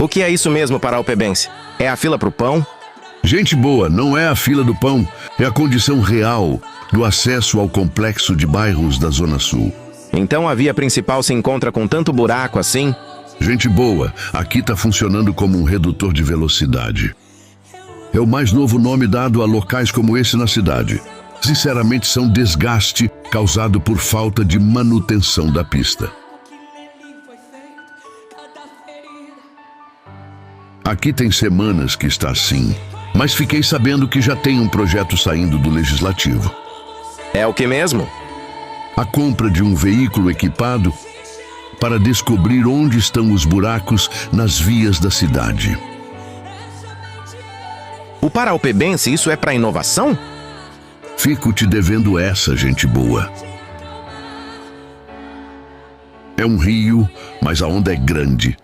O que é isso mesmo, paraupebense? É a fila pro pão? Gente boa, não é a fila do pão, é a condição real do acesso ao complexo de bairros da Zona Sul. Então a via principal se encontra com tanto buraco assim? Gente boa, aqui está funcionando como um redutor de velocidade. É o mais novo nome dado a locais como esse na cidade. Sinceramente, são desgaste causado por falta de manutenção da pista. Aqui tem semanas que está assim, mas fiquei sabendo que já tem um projeto saindo do Legislativo. É o que mesmo? A compra de um veículo equipado para descobrir onde estão os buracos nas vias da cidade. O paraupebense, isso é para inovação? Fico te devendo essa, gente boa. É um rio, mas a onda é grande.